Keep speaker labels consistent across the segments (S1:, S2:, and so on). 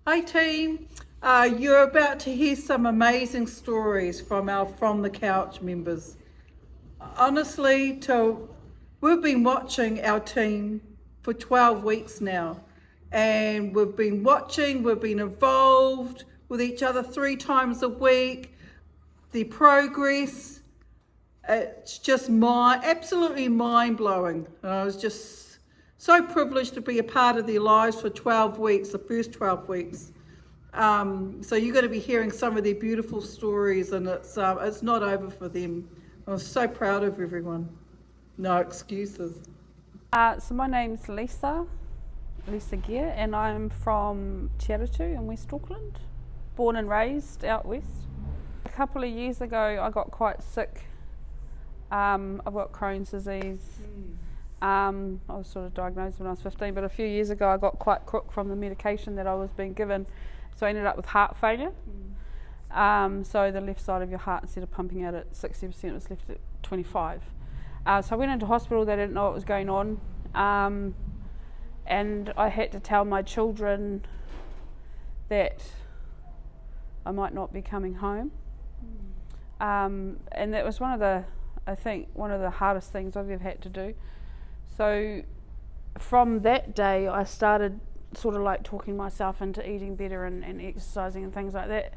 S1: Hi team, you're about to hear some amazing stories from our From the Couch members. Honestly, we've been watching our team for 12 weeks now, and we've been involved with each other 3 times a week. The progress, it's just absolutely mind-blowing. I was just so privileged to be a part of their lives for 12 weeks, the first 12 weeks. So you're going to be hearing some of their beautiful stories, and it's not over for them. I'm so proud of everyone. No excuses.
S2: So my name's Lisa Gear, and I'm from Cheratu in West Auckland, born and raised out west. A couple of years ago I got quite sick. I've got Crohn's disease. I was sort of diagnosed when I was 15, but a few years ago I got quite crook from the medication that I was being given, so I ended up with heart failure. So the left side of your heart, instead of pumping out at 60%, was left at 25. So I went into hospital. They didn't know what was going on, and I had to tell my children that I might not be coming home. And that was one of the hardest things I've ever had to do. So from that day I started sort of like talking myself into eating better and exercising and things like that.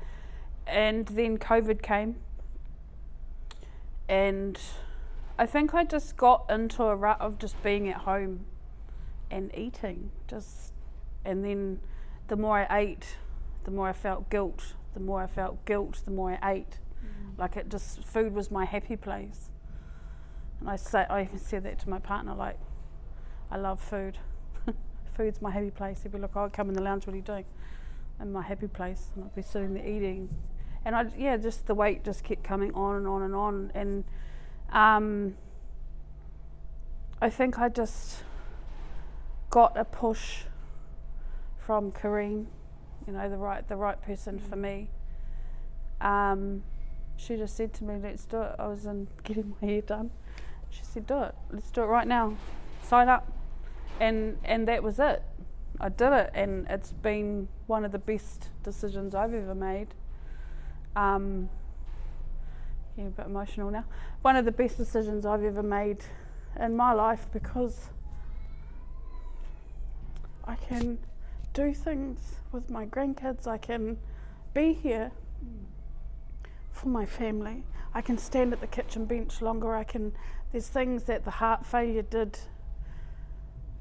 S2: And then COVID came, and I think I just got into a rut of just being at home and eating, and then the more I ate, the more I felt guilt. The more I felt guilt, the more I ate. Like food was my happy place. And I even said that to my partner, like, I love food. Food's my happy place. He'd be like, I'll come in the lounge, what are you doing? In my happy place, and I'd be sitting there eating. And just the weight just kept coming on and on and on. And I think I just got a push from Corrine, the right person for me. She just said to me, let's do it. I was getting my hair done. She said, do it. Let's do it right now. Sign up. And that was it. I did it, and it's been one of the best decisions I've ever made. A bit emotional now. One of the best decisions I've ever made in my life, because I can do things with my grandkids. I can be here for my family. I can stand at the kitchen bench longer. There's things that the heart failure did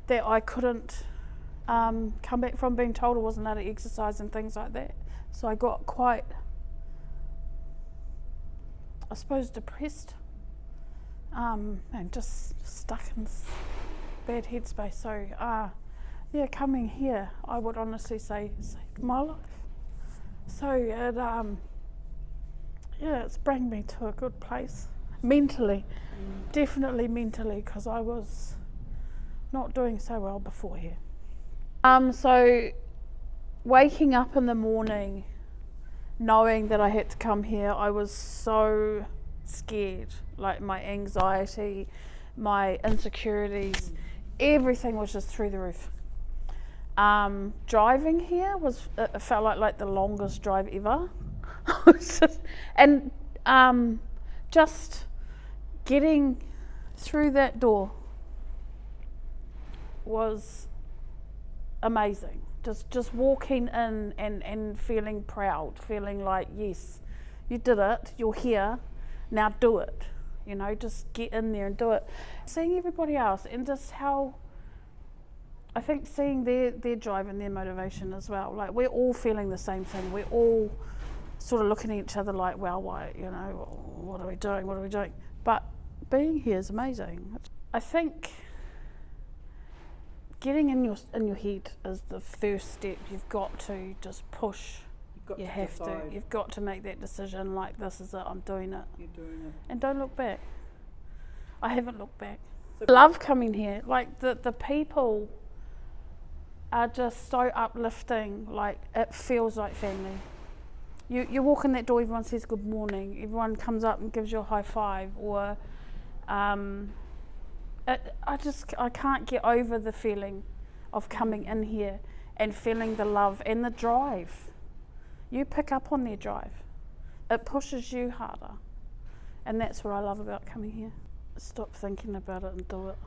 S2: that I couldn't come back from, being told I wasn't allowed to exercise and things like that. So I got quite, I suppose, depressed, and just stuck in this bad headspace. So coming here, I would honestly say, saved my life. So it's bringing me to a good place mentally, definitely mentally, because I was not doing so well before here. So waking up in the morning knowing that I had to come here, I was so scared. Like, my anxiety, my insecurities, everything was just through the roof. Driving here it felt like the longest drive ever. Just getting through that door was amazing. Just walking in and feeling proud, feeling like, yes, you did it, you're here, now do it. Just get in there and do it. Seeing everybody else, and just how, I think, seeing their drive and their motivation as well. Like, we're all feeling the same thing. We're all sort of looking at each other like, well, why, what are we doing? But being here is amazing. I think getting in your head is the first step. You've got to just push. You've got to make that decision, like, this is it, I'm doing it.
S1: You're doing it.
S2: And don't look back. I haven't looked back. I love coming here. Like, the people are just so uplifting. Like, it feels like family. You walk in that door, everyone says good morning, everyone comes up and gives you a high five, or I can't get over the feeling of coming in here and feeling the love and the drive. You pick up on their drive. It pushes you harder. And that's what I love about coming here. Stop thinking about it and do it.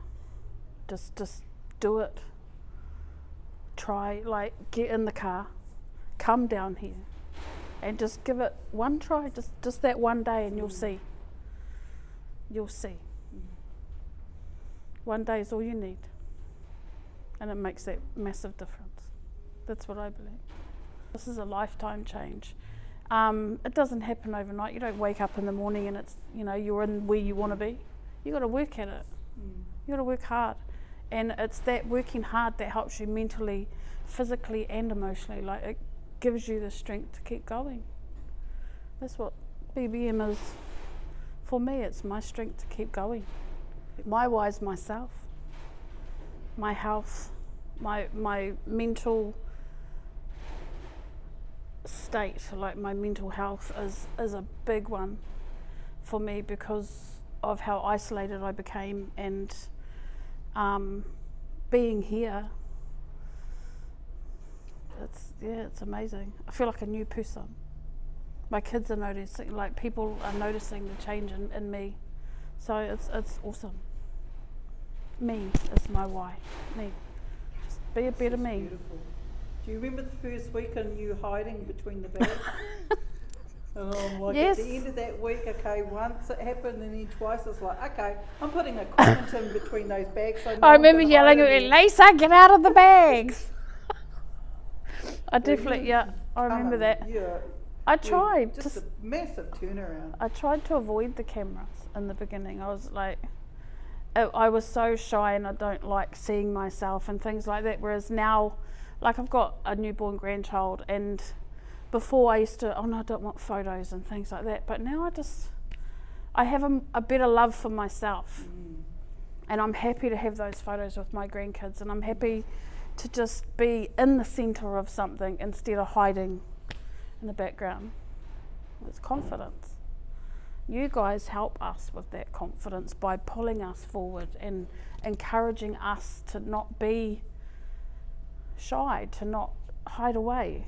S2: Just do it. Try, like, get in the car, come down here, and just give it one try, just that one day, and you'll see. You'll see. One day is all you need, and it makes that massive difference. That's what I believe. This is a lifetime change. It doesn't happen overnight. You don't wake up in the morning and it's, you're in where you want to be. You got to work at it. You got to work hard, and it's that working hard that helps you mentally, physically, and emotionally. Like, it gives you the strength to keep going. That's what BBM is for me. It's my strength to keep going. My why is myself, my health, my mental state, like my mental health is a big one for me because of how isolated I became, and being here, it's amazing. I feel like a new person. My kids are noticing, like people are noticing the change in me, so it's awesome. Me is my why. Me, just be a better me.
S1: Beautiful. Do you remember the first week and you hiding between the bags? And I'm like,
S2: yes.
S1: At the end of that week, okay, once it happened and then twice, it's like, okay, I'm putting a comment in between those bags. So
S2: I remember yelling at Lisa, get out of the bags. I definitely, I remember that.
S1: Yeah,
S2: I tried.
S1: Just a massive turnaround.
S2: I tried to avoid the cameras in the beginning. I was like, I was so shy and I don't like seeing myself and things like that. Whereas now, like, I've got a newborn grandchild, and before I used to, I don't want photos and things like that. But now I have a better love for myself. And I'm happy to have those photos with my grandkids, and I'm happy to just be in the centre of something instead of hiding in the background. It's confidence. You guys help us with that confidence by pulling us forward and encouraging us to not be shy, to not hide away.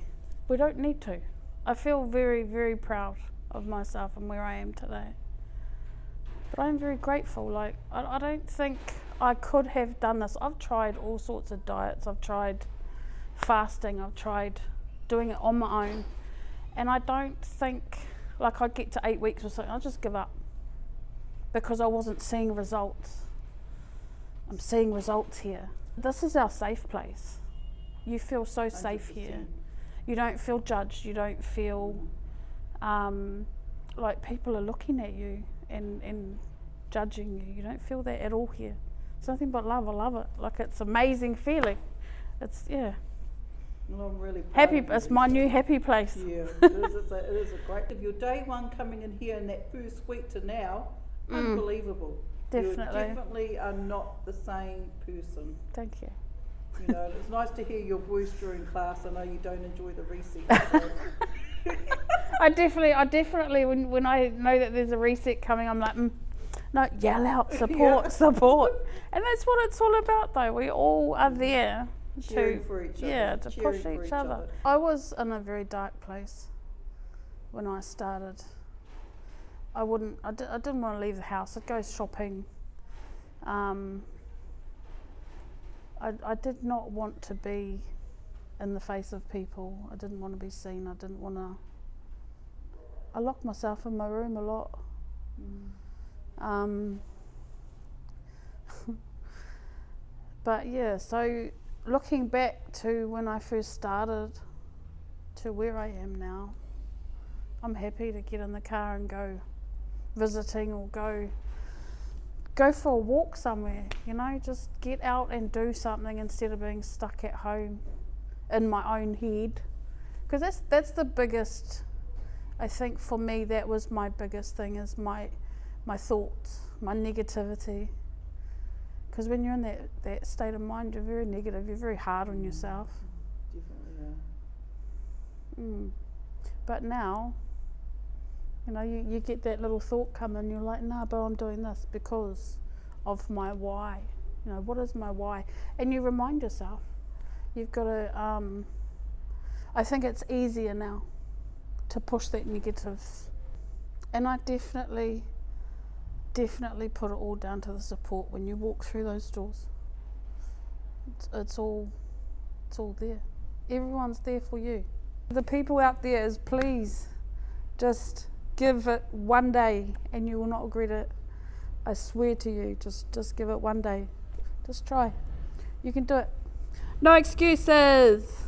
S2: We don't need to. I feel very, very proud of myself and where I am today. But I'm very grateful. Like, I don't think I could have done this. I've tried all sorts of diets. I've tried fasting. I've tried doing it on my own. And I don't think, like, I'd get to 8 weeks or something, I'll just give up because I wasn't seeing results. I'm seeing results here. This is our safe place. You feel so safe 100%. Here. You don't feel judged. You don't feel like people are looking at you and judging you. You don't feel that at all here. It's nothing but love. I love it. Like, it's an amazing feeling. It's, Well,
S1: I'm really
S2: happy. It's my new happy place.
S1: Yeah, it is a great. If your day one coming in here in that first week to now, unbelievable.
S2: Definitely.
S1: You definitely are not the same person.
S2: Thank you.
S1: It's nice to hear your voice during class. I know you don't enjoy the reset. So.
S2: I definitely, when I know that there's a reset coming, I'm like, no, yell out, support. And that's what it's all about, though. We all are there
S1: cheering for each other.
S2: To push each other. I was in a very dark place when I started. I didn't want to leave the house. I'd go shopping. I did not want to be in the face of people. I didn't want to be seen. I locked myself in my room a lot. But yeah, so looking back to when I first started to where I am now, I'm happy to get in the car and go visiting or go for a walk somewhere, just get out and do something instead of being stuck at home in my own head. Because that's the biggest, I think for me, that was my biggest thing, is my thoughts, my negativity. Because when you're in that state of mind, you're very negative, you're very hard on yourself.
S1: Definitely, yeah.
S2: But now, you get that little thought come and you're like, nah, but I'm doing this because of my why. What is my why? And you remind yourself. You've got to, I think it's easier now to push that negative. And I definitely put it all down to the support when you walk through those doors. It's all there. Everyone's there for you. The people out there is, please just give it one day and you will not regret it. I swear to you, just give it one day. Just try. You can do it. No excuses.